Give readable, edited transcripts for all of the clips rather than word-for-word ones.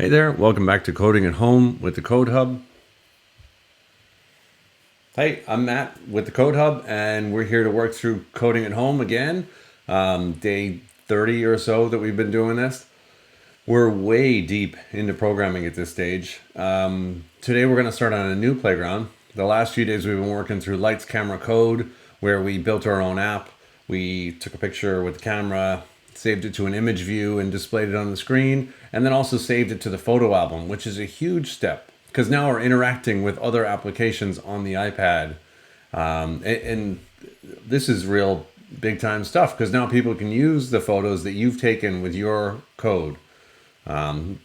Hey there, welcome back to Coding at Home with the Code Hub. Hey, I'm Matt with the Code Hub, and we're here to work through Coding at Home again. Day 30 or so that we've been doing this. We're way deep into programming at this stage. Today we're going to start on a new playground. The last few days we've been working through Lights, Camera, Code, where we built our own app. We took a picture with the camera, saved it to an image view and displayed it on the screen, and then also saved it to the photo album, which is a huge step because now we're interacting with other applications on the iPad. And this is real big time stuff because now people can use the photos that you've taken with your code. Kind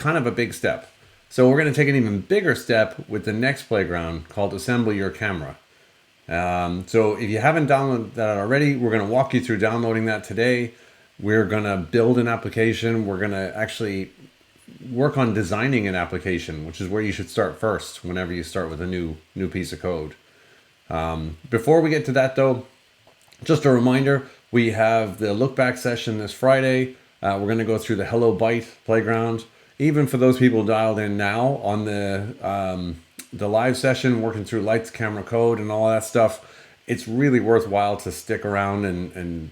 of a big step. So we're going to take an even bigger step with the next playground called Assemble Your Camera. So if you haven't downloaded that already, we're going to walk you through downloading that today. We're going to build an application. We're going to actually work on designing an application, which is where you should start first whenever you start with a new piece of code. Before we get to that, though, just a reminder, we have the look back session this Friday. We're going to go through the Hello Byte playground. Even for those people dialed in now on the live session, working through Lights, Camera, Code, and all that stuff, it's really worthwhile to stick around and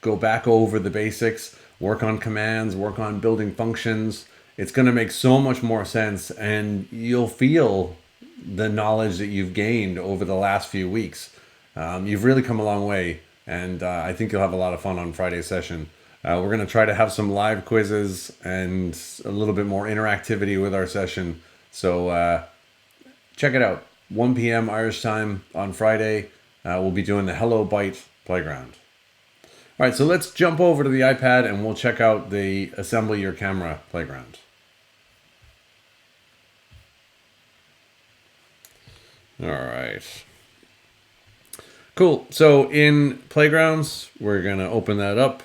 go back over the basics, work on commands, work on building functions. It's going to make so much more sense, and you'll feel the knowledge that you've gained over the last few weeks. You've really come a long way, and I think you'll have a lot of fun on Friday's session. We're going to try to have some live quizzes and a little bit more interactivity with our session. So check it out. 1 p.m. Irish time on Friday. We'll be doing the Hello Byte playground. All right, so let's jump over to the iPad and we'll check out the Assemble Your Camera playground. All right. Cool. So in Playgrounds, we're going to open that up.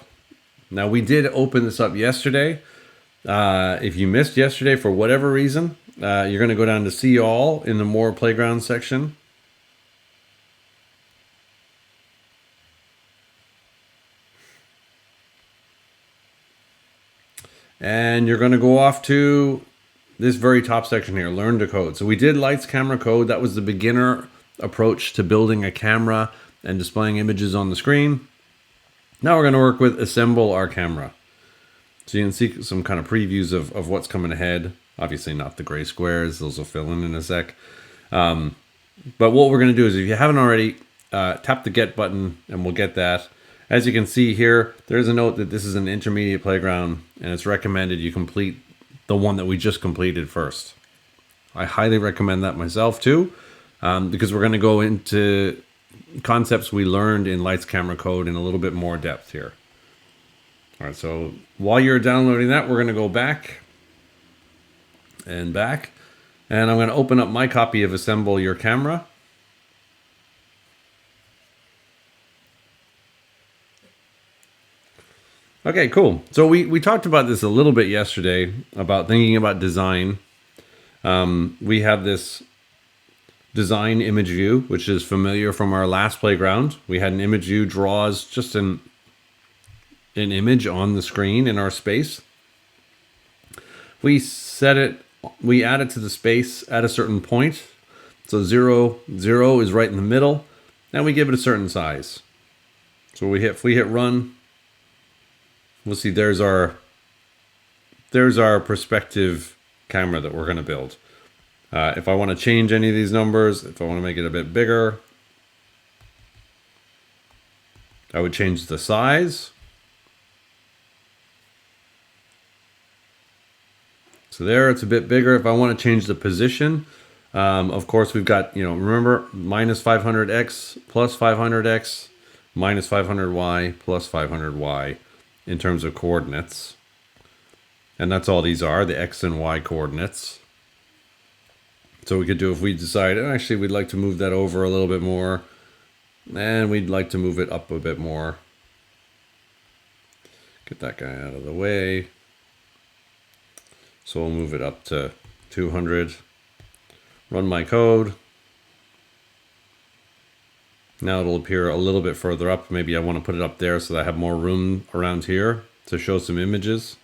Now, we did open this up yesterday. If you missed yesterday for whatever reason, you're going to go down to See All in the More Playground section. And you're going to go off to this very top section here, Learn to Code. So we did Lights, Camera, Code. That was the beginner approach to building a camera and displaying images on the screen. Now we're going to work with Assemble Our Camera. So you can see some kind of previews of what's coming ahead. Obviously not the gray squares. Those will fill in a sec. But what we're going to do is, if you haven't already, tap the Get button and we'll get that. As you can see here, there's a note that this is an intermediate playground and it's recommended you complete the one that we just completed first. I highly recommend that myself too, because we're going to go into concepts we learned in Lights, Camera, Code in a little bit more depth here. All right, so while you're downloading that, we're going to go back and back, and I'm going to open up my copy of Assemble Your Camera. Okay, cool. So we talked about this a little bit yesterday about thinking about design. We have this design image view, which is familiar from our last playground. We had an image view draws just an image on the screen in our space. We add it to the space at a certain point. So 0, 0 is right in the middle, and we give it a certain size. So if we hit run, we'll see there's our perspective camera that we're going to build. If I want to change any of these numbers, if I want to make it a bit bigger, I would change the size. So there, it's a bit bigger. If I want to change the position, of course, we've got, remember, minus 500x plus 500x minus 500y plus 500y in terms of coordinates. And that's all these are, the x and y coordinates. So we could do, if we decide, actually, we'd like to move that over a little bit more, and we'd like to move it up a bit more. Get that guy out of the way. So we'll move it up to 200. Run my code. Now it'll appear a little bit further up. Maybe I want to put it up there so that I have more room around here to show some images.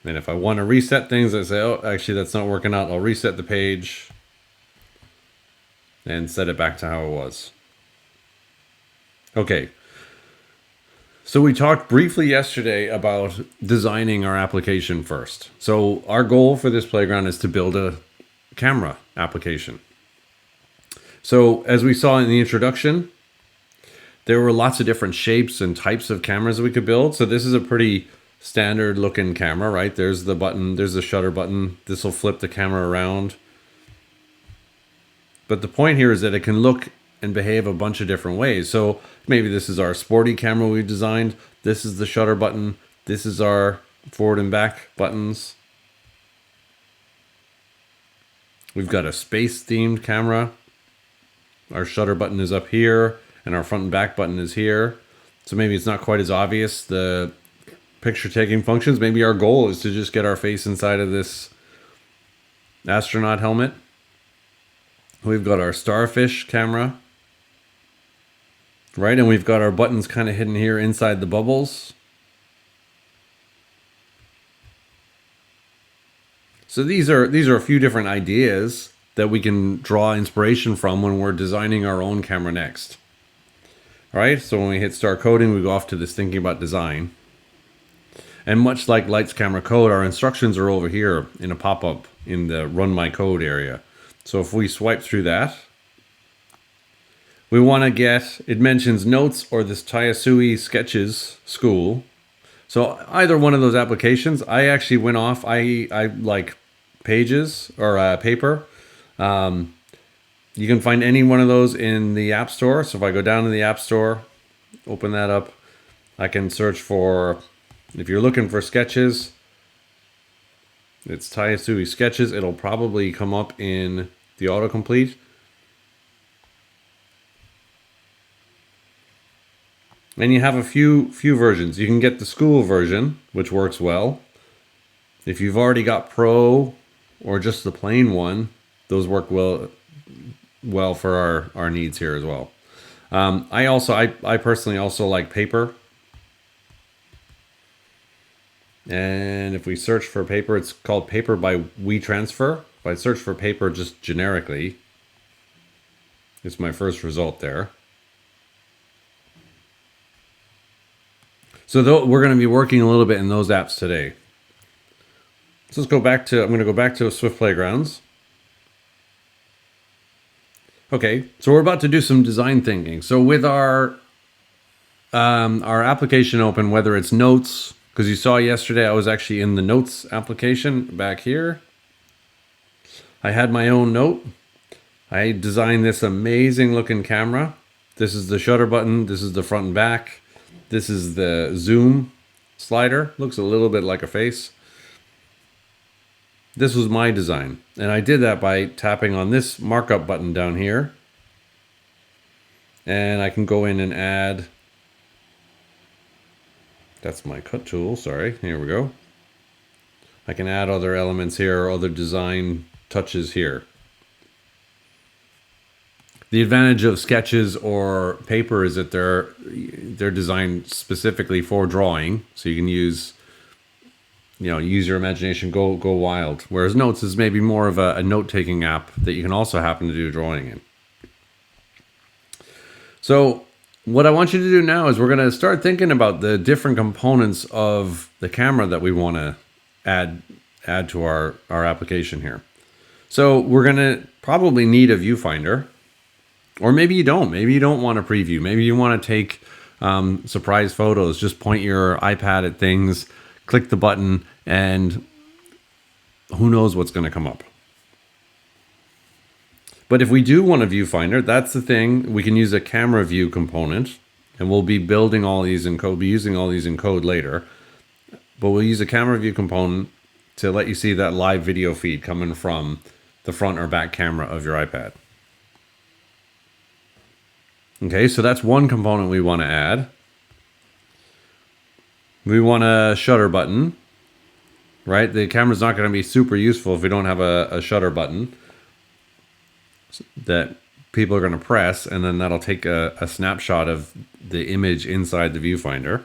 And if I want to reset things, I say, oh, actually that's not working out. I'll reset the page and set it back to how it was. Okay. So we talked briefly yesterday about designing our application first. So our goal for this playground is to build a camera application. So as we saw in the introduction, there were lots of different shapes and types of cameras we could build. So this is a pretty standard looking camera, right? There's the button, there's the shutter button. This will flip the camera around. But the point here is that it can look and behave a bunch of different ways. So maybe this is our sporty camera we've designed. This is the shutter button. This is our forward and back buttons. We've got a space themed camera. Our shutter button is up here and our front and back button is here. So maybe it's not quite as obvious, the picture taking functions. Maybe our goal is to just get our face inside of this astronaut helmet. We've got our starfish camera, right? And we've got our buttons kind of hidden here inside the bubbles. So these are a few different ideas that we can draw inspiration from when we're designing our own camera next. All right, so when we hit start coding, we go off to this thinking about design. And much like Lights Camera Code, our instructions are over here in a pop-up in the Run My Code area. So if we swipe through that, we want to get, it mentions notes or this Tayasui Sketches School. So either one of those applications, I actually went off, I like Pages or Paper. You can find any one of those in the App Store. So if I go down to the App Store, open that up, I can search for, if you're looking for sketches, it's Tayasui Sketches. It'll probably come up in the autocomplete. And you have a few versions. You can get the school version, which works well. If you've already got Pro or just the plain one, those work well for our needs here as well. I personally also like Paper. And if we search for Paper, it's called Paper by WeTransfer. If I search for Paper just generically, it's my first result there. So we're going to be working a little bit in those apps today. So let's go back to, I'm going to go back to Swift Playgrounds. Okay, so we're about to do some design thinking. So with our application open, whether it's notes, because you saw yesterday I was actually in the notes application back here. I had my own note. I designed this amazing looking camera. This is the shutter button. This is the front and back. This is the zoom slider. Looks a little bit like a face. This was my design. And I did that by tapping on this markup button down here. And I can go in and add, that's my cut tool, sorry, here we go. I can add other elements here, other design touches here. The advantage of sketches or paper is that they're designed specifically for drawing, so you can use your imagination, go wild. Whereas notes is maybe more of a note-taking app that you can also happen to do drawing in. So what I want you to do now is we're going to start thinking about the different components of the camera that we want to add to our application here. So we're going to probably need a viewfinder, or maybe you don't. Maybe you don't want a preview. Maybe you want to take surprise photos. Just point your iPad at things, click the button, and who knows what's going to come up. But if we do want a viewfinder, that's the thing. We can use a camera view component, and we'll be building all these in code, be using all these in code later. But we'll use a camera view component to let you see that live video feed coming from the front or back camera of your iPad. Okay, so that's one component we want to add. We want a shutter button, right? The camera's not going to be super useful if we don't have a shutter button that people are going to press, and then that'll take a snapshot of the image inside the viewfinder.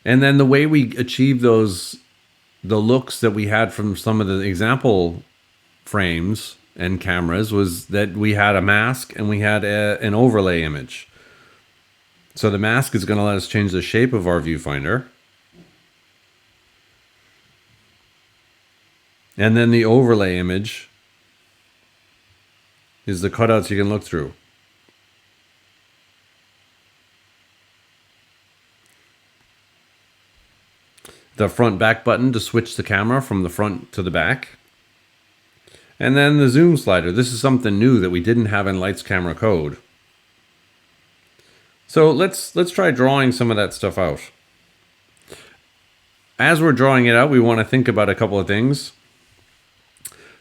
And then the way we achieve the looks that we had from some of the example frames and cameras was that we had a mask and we had an overlay image. So the mask is going to let us change the shape of our viewfinder. And then the overlay image is the cutouts you can look through. The front back button to switch the camera from the front to the back. And then the zoom slider. This is something new that we didn't have in Lights Camera Code. So let's try drawing some of that stuff out. As we're drawing it out, we want to think about a couple of things.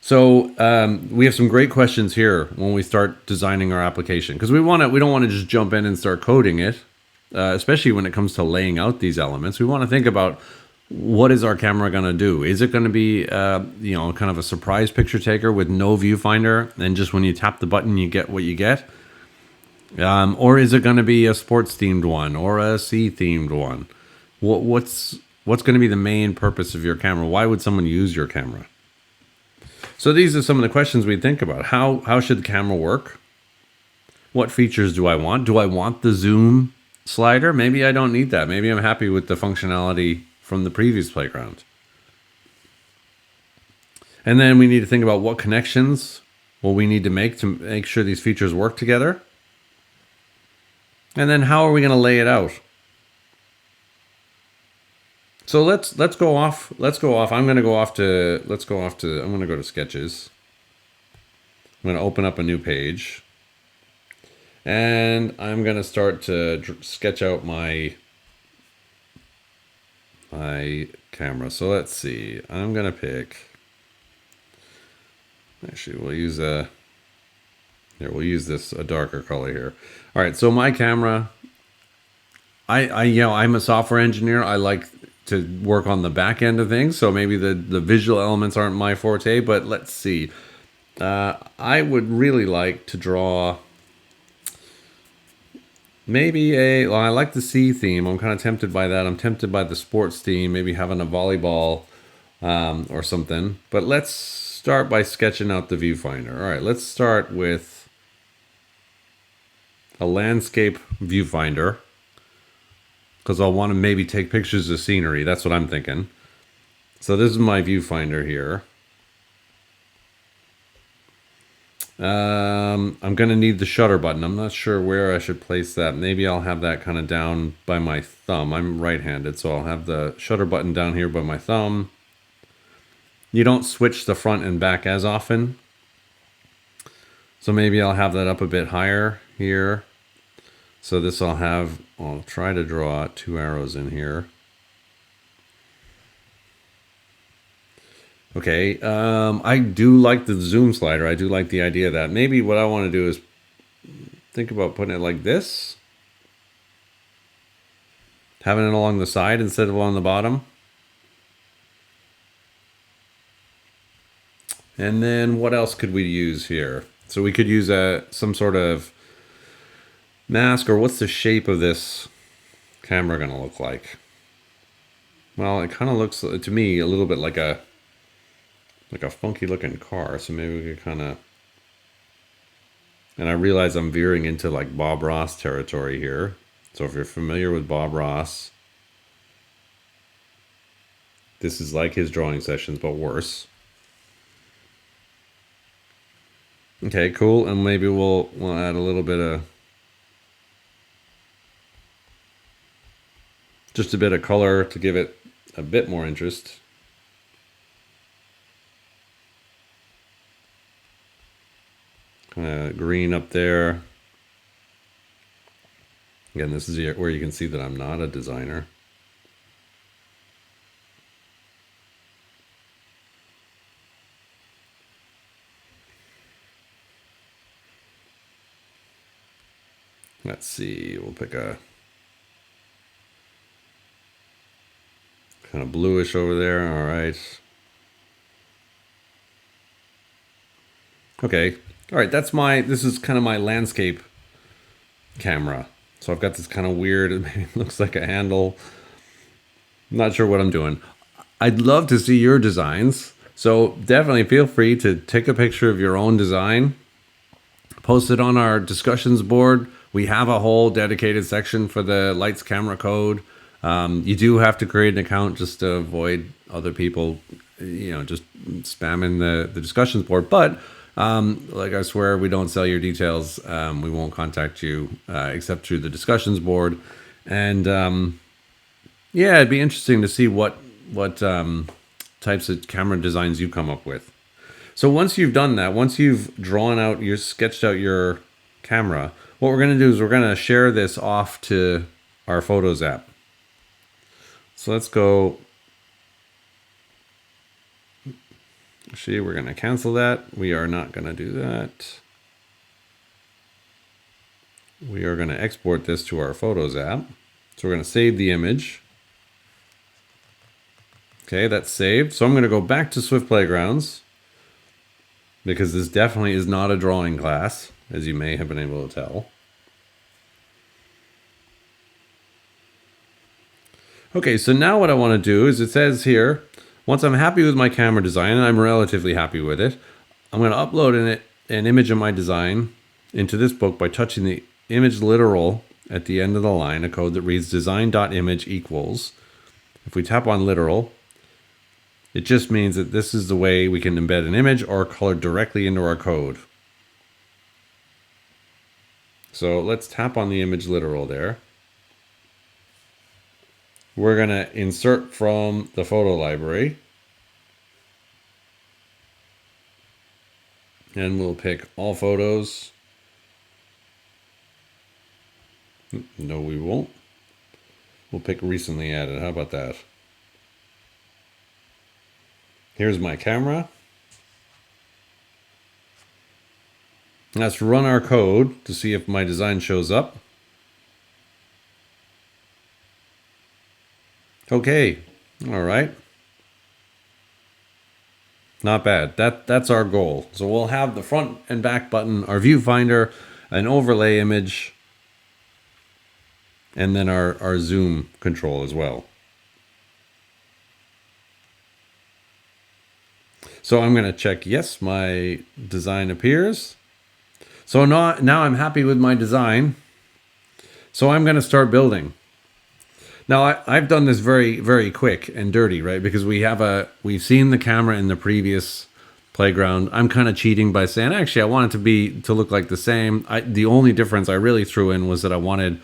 So we have some great questions here when we start designing our application, because we don't want to just jump in and start coding it, especially when it comes to laying out these elements. We want to think about, what is our camera going to do? Is it going to be, kind of a surprise picture taker with no viewfinder, and just when you tap the button, you get what you get? Or is it going to be a sports themed one or a sea themed one? What's going to be the main purpose of your camera? Why would someone use your camera? So these are some of the questions we think about. How should the camera work? What features do I want? Do I want the zoom slider? Maybe I don't need that. Maybe I'm happy with the functionality from the previous playground. And then we need to think about what connections will we need to make sure these features work together. And then how are we going to lay it out? So let's go off. I'm going to go to Sketches. I'm going to open up a new page. And I'm going to start to sketch out my camera. So let's see. I'm going to pick, actually we'll use a darker color here. All right, so my camera, I'm a software engineer. I like to work on the back end of things, so maybe the visual elements aren't my forte, but let's see. I would really like to draw maybe I like the sea theme. I'm kind of tempted by that. I'm tempted by the sports theme, maybe having a volleyball or something. But let's start by sketching out the viewfinder. All right, let's start with a landscape viewfinder, because I'll want to maybe take pictures of scenery. That's what I'm thinking. So this is my viewfinder here. I'm going to need the shutter button. I'm not sure where I should place that. Maybe I'll have that kind of down by my thumb. I'm right-handed, so I'll have the shutter button down here by my thumb. You don't switch the front and back as often, so maybe I'll have that up a bit higher here. So this I'll try to draw 2 arrows in here. Okay, I do like the zoom slider. I do like the idea of that. Maybe what I want to do is think about putting it like this. Having it along the side instead of along the bottom. And then what else could we use here? So we could use some sort of mask, or what's the shape of this camera going to look like? Well, it kind of looks to me a little bit like a funky looking car. So maybe we could kind of, and I realize I'm veering into like Bob Ross territory here. So if you're familiar with Bob Ross, this is like his drawing sessions, but worse. Okay, cool. And maybe we'll add a little bit of, just a bit of color to give it a bit more interest. Kind of green up there. Again, this is where you can see that I'm not a designer. Let's see, we'll pick a kind of bluish over there. All right. Okay. All right, this is kind of my landscape camera. So I've got this kind of weird, it looks like a handle. Not sure what I'm doing. I'd love to see your designs. So definitely feel free to take a picture of your own design, post it on our discussions board. We have a whole dedicated section for the lights camera code. You do have to create an account just to avoid other people, just spamming the discussions board. But like I swear, we don't sell your details. We won't contact you except through the discussions board. And yeah, it'd be interesting to see what types of camera designs you come up with. So once you've done that, once you've sketched out your camera, what we're going to do is we're going to share this off to our Photos app. So let's go. Actually, we're going to cancel that. We are not going to do that. We are going to export this to our Photos app. So we're going to save the image. Okay, that's saved. So I'm going to go back to Swift Playgrounds, because this definitely is not a drawing class, as you may have been able to tell. Okay, so now what I want to do is, it says here, once I'm happy with my camera design, and I'm relatively happy with it, I'm going to upload an image of my design into this book by touching the image literal at the end of the line, a code that reads design.image equals. If we tap on literal, it just means that this is the way we can embed an image or color directly into our code. So let's tap on the image literal there. We're going to insert from the photo library. And we'll pick all photos. No, we won't. We'll pick recently added. How about that? Here's my camera. Let's run our code to see if my design shows up. Okay, all right. Not bad. That's our goal. So we'll have the front and back button, our viewfinder, an overlay image, and then our zoom control as well. So I'm going to check, yes, my design appears. So now I'm happy with my design. So I'm going to start building. Now I've done this very, very quick and dirty, right? Because we've seen the camera in the previous playground. I'm kind of cheating by saying, actually, I want it to look like the same. The only difference I really threw in was that I wanted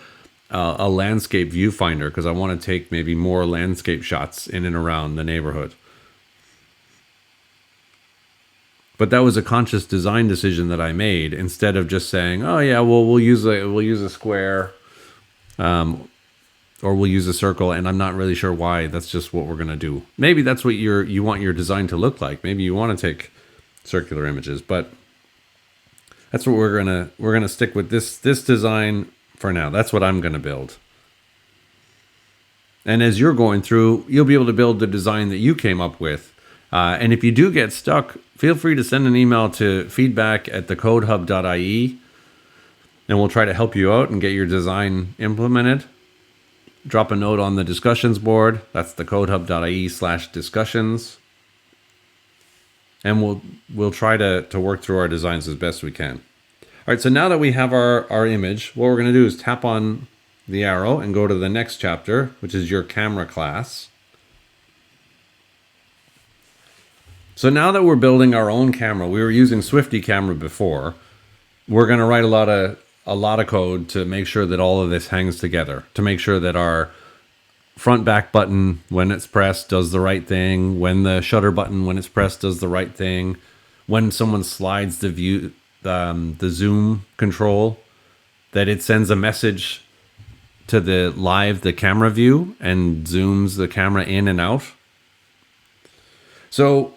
a landscape viewfinder, because I want to take maybe more landscape shots in and around the neighborhood. But that was a conscious design decision that I made, instead of just saying, "Oh yeah, well we'll use a square, or we'll use a circle," and I'm not really sure why. That's just what we're gonna do. Maybe that's what you want your design to look like. Maybe you want to take circular images, but that's what we're gonna stick with this design for now. That's what I'm gonna build. And as you're going through, you'll be able to build the design that you came up with. And if you do get stuck, feel free to send an email to feedback@thecodehub.ie, and we'll try to help you out and get your design implemented. Drop a note on the discussions board. That's thecodehub.ie/discussions. And we'll try to work through our designs as best we can. All right, so now that we have our image, what we're going to do is tap on the arrow and go to the next chapter, which is your camera class. So now that we're building our own camera, we were using Swifty camera before. We're going to write a lot of code to make sure that all of this hangs together, to make sure that our front back button, when it's pressed, does the right thing, when the shutter button, when it's pressed, does the right thing, when someone slides the zoom control, that it sends a message to the camera view and zooms the camera in and out. So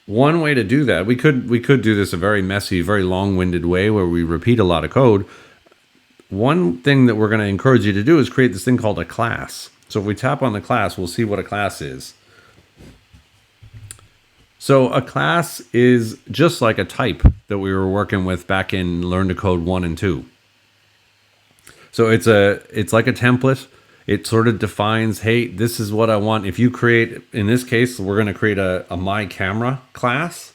one way to do that, we could do this a very messy, very long-winded way where we repeat a lot of code. One thing that we're going to encourage you to do is create this thing called a class. So if we tap on the class, we'll see what a class is. So a class is just like a type that we were working with back in Learn to Code 1 and 2. So it's like a template. It sort of defines, hey, this is what I want. If you create, in this case, we're going to create a My Camera class.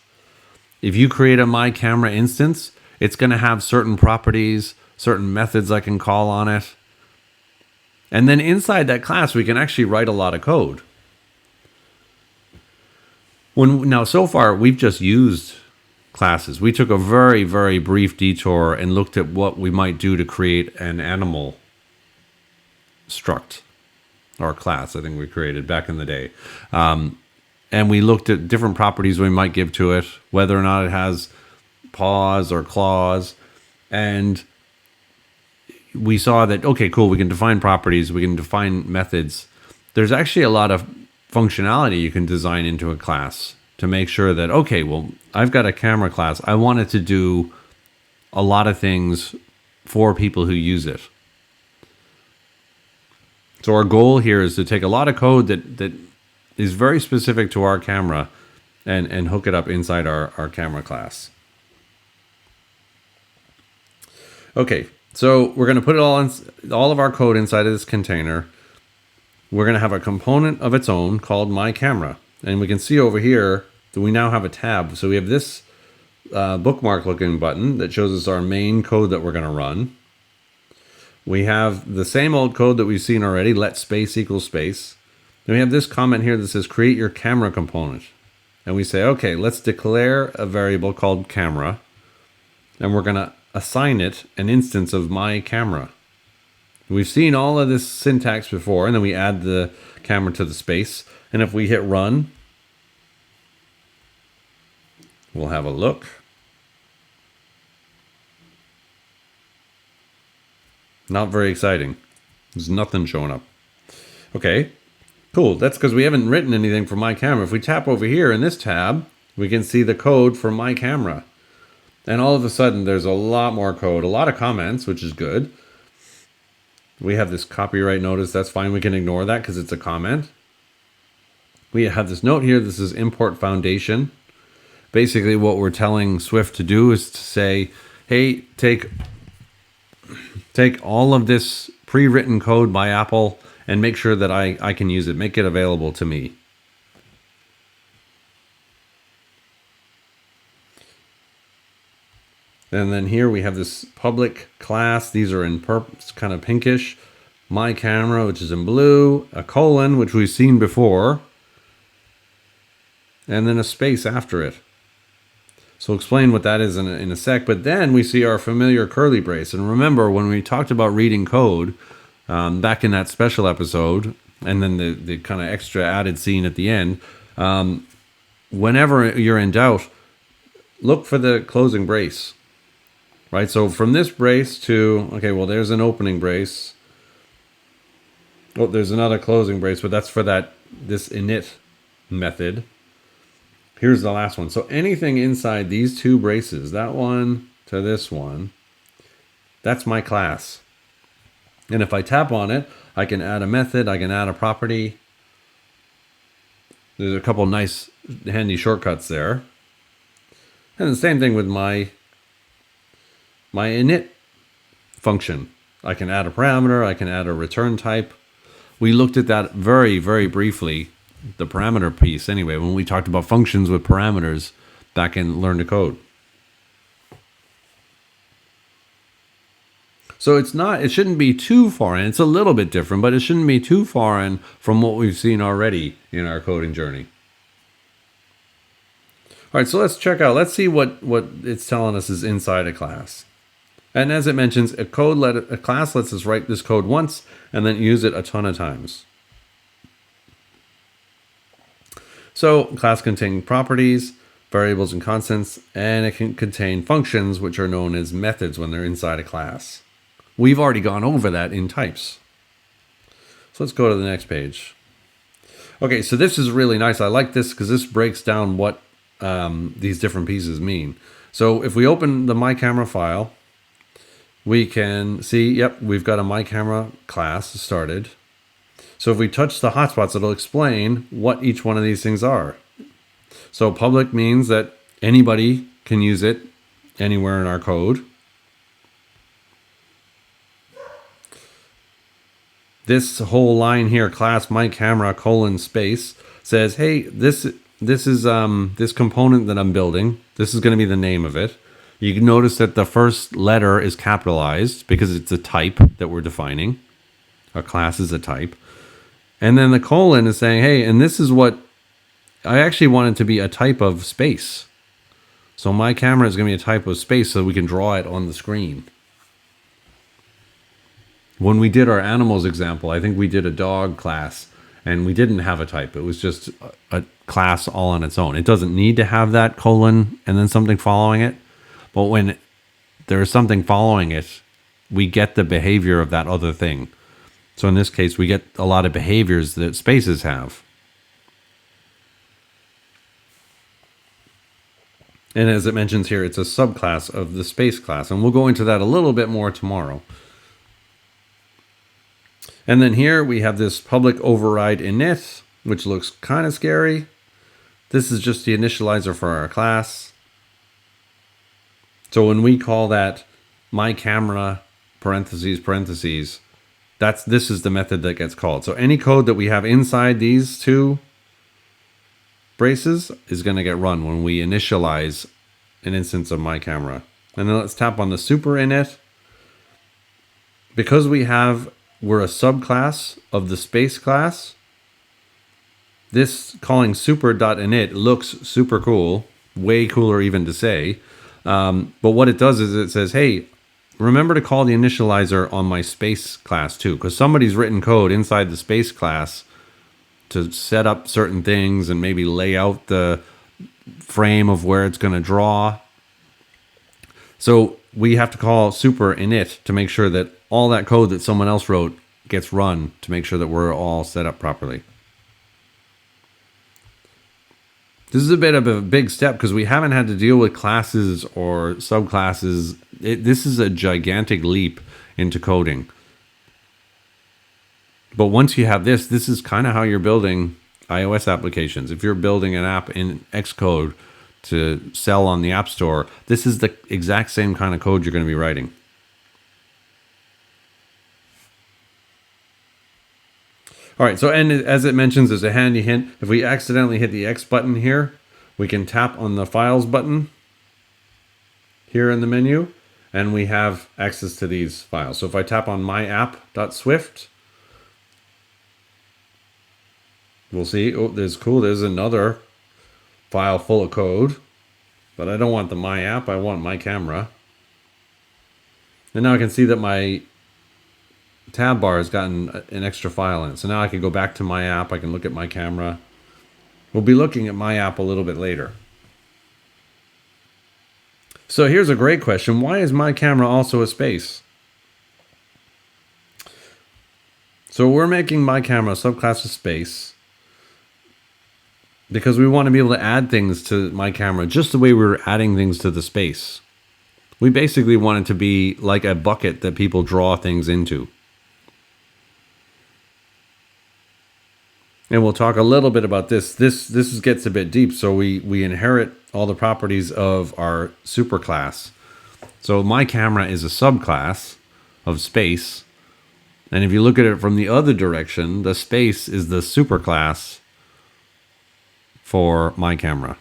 If you create a My Camera instance, it's going to have certain properties, certain methods I can call on it. And then inside that class, we can actually write a lot of code. Now, so far, we've just used classes. We took a very, very brief detour and looked at what we might do to create an animal struct or class, I think we created back in the day. And we looked at different properties we might give to it, whether or not it has paws or claws. And we saw that, okay, cool, we can define properties, we can define methods. There's actually a lot of functionality you can design into a class to make sure that, okay, well, I've got a camera class. I want it to do a lot of things for people who use it. So our goal here is to take a lot of code that is very specific to our camera and hook it up inside our camera class. Okay, so we're going to put it all of our code inside of this container. We're going to have a component of its own called My Camera. And we can see over here that we now have a tab. So we have this bookmark looking button that shows us our main code that we're going to run. We have the same old code that we've seen already, let space equals space. Then we have this comment here that says create your camera component. And we say, okay, let's declare a variable called camera. And we're going to assign it an instance of My Camera. We've seen all of this syntax before, and then we add the camera to the space. And if we hit run, we'll have a look. Not very exciting. There's nothing showing up. Okay, cool. That's because we haven't written anything for My Camera. If we tap over here in this tab, we can see the code for My Camera. And all of a sudden, there's a lot more code, a lot of comments, which is good. We have this copyright notice. That's fine. We can ignore that because it's a comment. We have this note here. This is import foundation. Basically, what we're telling Swift to do is to say, hey, take all of this pre-written code by Apple and make sure that I can use it. Make it available to me. And then here we have this public class. These are in purple, kind of pinkish. My Camera, which is in blue. A colon, which we've seen before. And then a space after it. So we'll explain what that is in a sec. But then we see our familiar curly brace. And remember, when we talked about reading code back in that special episode, and then the kind of extra added scene at the end, whenever you're in doubt, look for the closing brace. Right, so from this brace to, okay, well, there's an opening brace. Oh, there's another closing brace, but that's for this init method. Here's the last one. So anything inside these two braces, that one to this one, that's my class. And if I tap on it, I can add a method, I can add a property. There's a couple nice handy shortcuts there. And the same thing with my init function. I can add a parameter, I can add a return type. We looked at that very, very briefly, the parameter piece anyway, when we talked about functions with parameters back in Learn to Code. So it shouldn't be too foreign. It's a little bit different, but it shouldn't be too foreign from what we've seen already in our coding journey. All right, so let's check out, let's see what it's telling us is inside a class. And as it mentions, a class lets us write this code once and then use it a ton of times. So class contains properties, variables and constants, and it can contain functions, which are known as methods when they're inside a class. We've already gone over that in types. So let's go to the next page. Okay, so this is really nice. I like this because this breaks down what these different pieces mean. So if we open the My Camera file, we can see, yep, we've got a My Camera class started. So if we touch the hotspots, it'll explain what each one of these things are. So public means that anybody can use it anywhere in our code. this whole line here, class my camera colon space, says, hey, this is this component that I'm building. This is going to be the name of it. You can notice that the first letter is capitalized because it's a type that we're defining. A class is a type. And then the colon is saying, hey, and this is what I actually want it to be, a type of space. So my camera is going to be a type of space so we can draw it on the screen. When we did our animals example, I think we did a dog class and we didn't have a type. It was just a class all on its own. It doesn't need to have that colon and then something following it. But when there's something following it, we get the behavior of that other thing. So in this case, we get a lot of behaviors that spaces have. And as it mentions here, it's a subclass of the space class. And we'll go into that a little bit more tomorrow. And then here we have this public override init, which looks kind of scary. This is just the initializer for our class. So when we call that my camera parentheses, this is the method that gets called. So any code that we have inside these two braces is going to get run when we initialize an instance of my camera. And then let's tap on the super init. Because we're a subclass of the space class, this calling super.init looks super cool, way cooler even to say. But what it does is it says, hey, remember to call the initializer on my space class too, because somebody's written code inside the space class to set up certain things and maybe lay out the frame of where it's going to draw. So we have to call super init to make sure that all that code that someone else wrote gets run to make sure that we're all set up properly. This is a bit of a big step because we haven't had to deal with classes or subclasses. This is a gigantic leap into coding. But once you have this is kind of how you're building iOS applications. If you're building an app in Xcode to sell on the App Store, this is the exact same kind of code you're going to be writing. All right, so and as it mentions, there's a handy hint. If we accidentally hit the X button here, we can tap on the Files button here in the menu, and we have access to these files. So if I tap on myapp.swift, we'll see, oh, there's another file full of code, but I don't want the my app, I want my camera. And now I can see that my tab bar has gotten an extra file in it. So now I can go back to my app, I can look at my camera. We'll be looking at my app a little bit later. So here's a great question. Why is my camera also a space? So we're making my camera a subclass of space because we want to be able to add things to my camera just the way we were adding things to the space. We basically want it to be like a bucket that people draw things into. And we'll talk a little bit about this. This gets a bit deep. So we inherit all the properties of our superclass. So my camera is a subclass of space. And if you look at it from the other direction, the space is the superclass for my camera.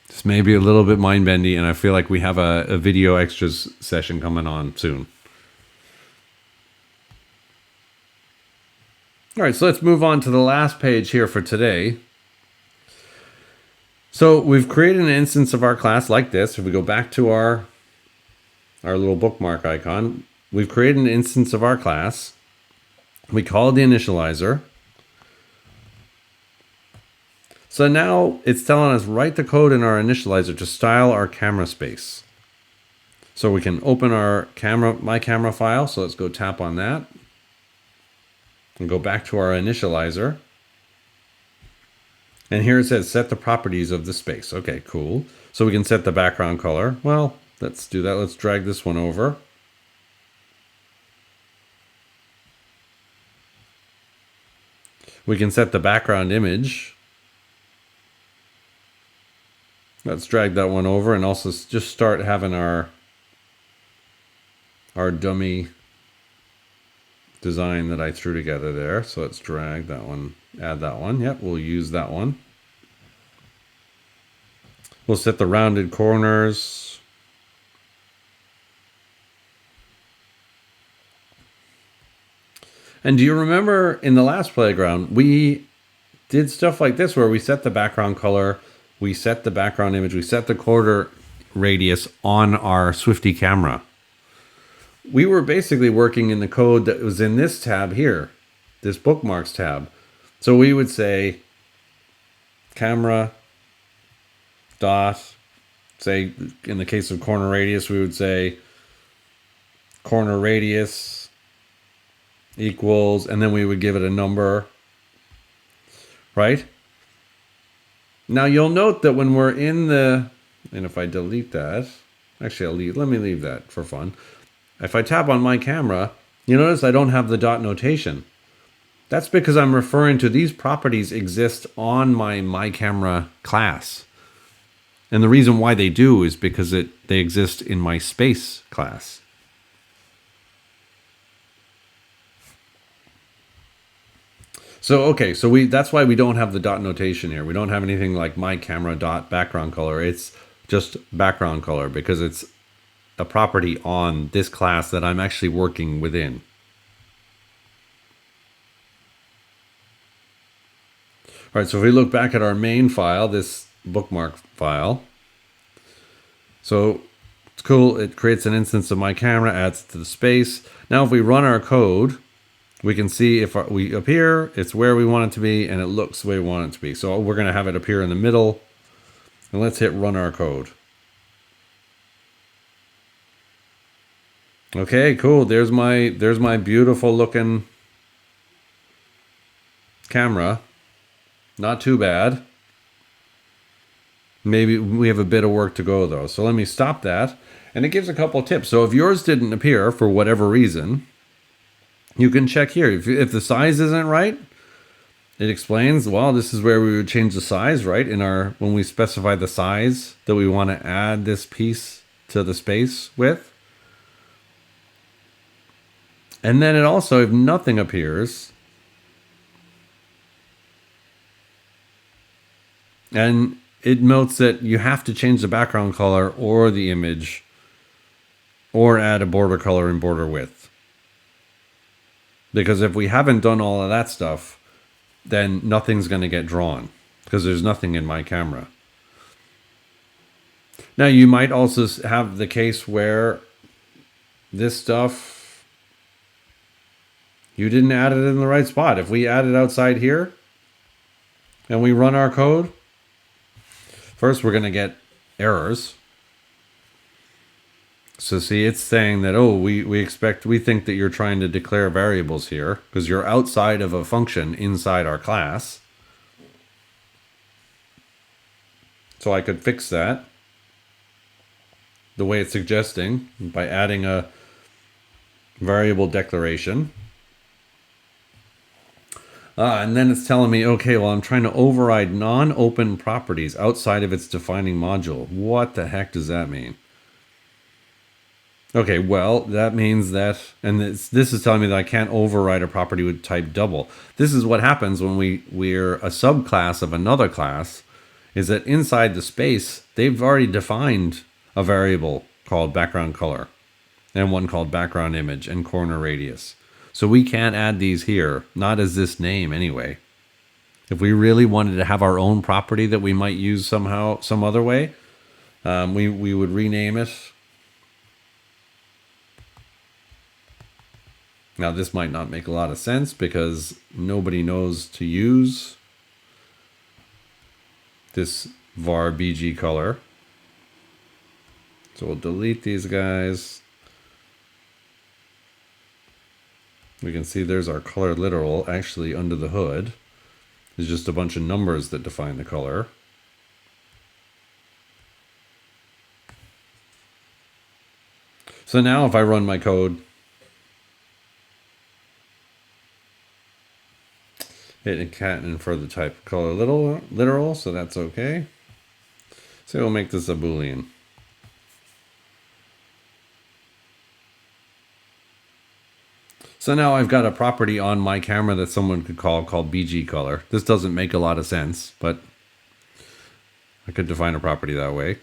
This may be a little bit mind-bendy, and I feel like we have a video extras session coming on soon. All right, so let's move on to the last page here for today. So we've created an instance of our class like this. If we go back to our little bookmark icon, we've created an instance of our class. We call the initializer. So now it's telling us write the code in our initializer to style our camera space. So we can open our my camera file. So let's go tap on that. And go back to our initializer. And here it says set the properties of the space. Okay, cool. So we can set the background color. Well, let's do that. Let's drag this one over. We can set the background image. Let's drag that one over and also just start having our dummy design that I threw together there. So let's drag that one, add that one. Yep, we'll use that one. We'll set the rounded corners. And do you remember in the last playground, we did stuff like this where we set the background color, we set the background image, we set the quarter radius on our Swifty camera. We were basically working in the code that was in this tab here, this bookmarks tab. So we would say camera dot, say in the case of corner radius, we would say corner radius equals, and then we would give it a number, right? Now you'll note that when we're in the, and if I delete that, actually let me leave that for fun. If I tap on my camera, you notice I don't have the dot notation. That's because I'm referring to these properties exist on my camera class. And the reason why they do is because they exist in my space class. So, okay, so that's why we don't have the dot notation here. We don't have anything like my camera dot background color. It's just background color because it's a property on this class that I'm actually working within. All right, so if we look back at our main file, this bookmark file, so it's cool. It creates an instance of my camera, adds it to the space. Now, if we run our code, we can see if we appear, it's where we want it to be, and it looks the way we want it to be. So we're going to have it appear in the middle, and let's hit run our code. Okay, cool. There's my beautiful looking camera. Not too bad. Maybe we have a bit of work to go though. So let me stop that. And it gives a couple tips. So if yours didn't appear for whatever reason, you can check here. If the size isn't right, it explains, well, this is where we would change the size, right? When we specify the size that we want to add this piece to the space with. And then it also, if nothing appears, and it notes that you have to change the background color or the image or add a border color and border width. Because if we haven't done all of that stuff, then nothing's going to get drawn because there's nothing in my camera. Now, you might also have the case where this stuff, you didn't add it in the right spot. If we add it outside here and we run our code, first we're going to get errors. So see, it's saying that, oh, we think that you're trying to declare variables here because you're outside of a function inside our class. So I could fix that the way it's suggesting by adding a variable declaration. And then it's telling me, okay, well, I'm trying to override non-open properties outside of its defining module. What the heck does that mean? Okay, well, that means that, and this is telling me that I can't override a property with type double. This is what happens when we're a subclass of another class, is that inside the space, they've already defined a variable called background color and one called background image and corner radius. So we can't add these here, not as this name anyway. If we really wanted to have our own property that we might use somehow, some other way, we would rename it. Now this might not make a lot of sense because nobody knows to use this var bg color. So we'll delete these guys. We can see there's our color literal. Actually, under the hood is just a bunch of numbers that define the color. So now if I run my code, it can't infer the type color literal, so that's okay. So we'll make this a Boolean. So now I've got a property on my camera that someone could call called BG color. This doesn't make a lot of sense, but I could define a property that way.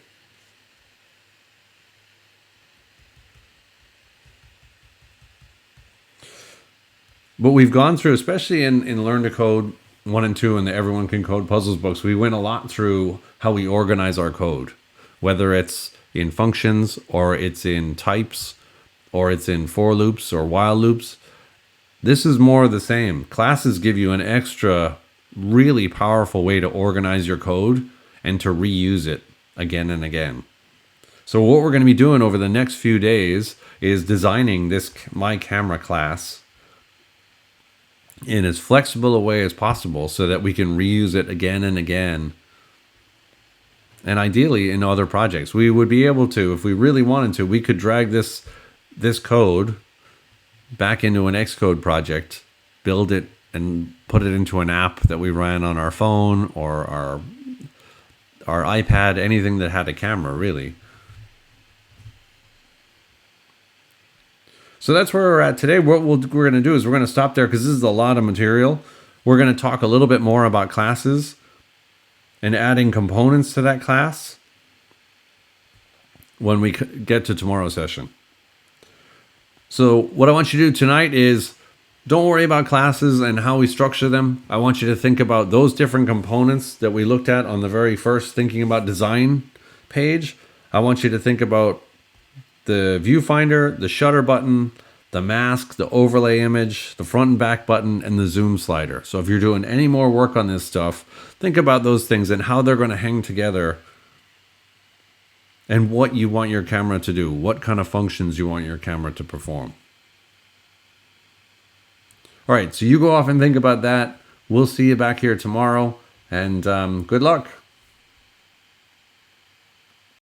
But we've gone through, especially in Learn to Code 1 and 2 and the Everyone Can Code puzzles books, we went a lot through how we organize our code, whether it's in functions or it's in types or it's in for loops or while loops. This is more the same. Classes give you an extra, really powerful way to organize your code and to reuse it again and again. So what we're going to be doing over the next few days is designing this My Camera class in as flexible a way as possible so that we can reuse it again and again. And ideally in other projects. We would be able to, if we really wanted to, we could drag this code back into an Xcode project, build it and put it into an app that we ran on our phone or our iPad, anything that had a camera, really. So that's where we're at today. What we're going to do is we're going to stop there because this is a lot of material. We're going to talk a little bit more about classes and adding components to that class when we get to tomorrow's session. So what I want you to do tonight is don't worry about classes and how we structure them. I want you to think about those different components that we looked at on the very first Thinking About Design page. I want you to think about the viewfinder, the shutter button, the mask, the overlay image, the front and back button, and the zoom slider. So if you're doing any more work on this stuff, think about those things and how they're going to hang together and what you want your camera to do, what kind of functions you want your camera to perform. All right, so you go off and think about that. We'll see you back here tomorrow, and good luck.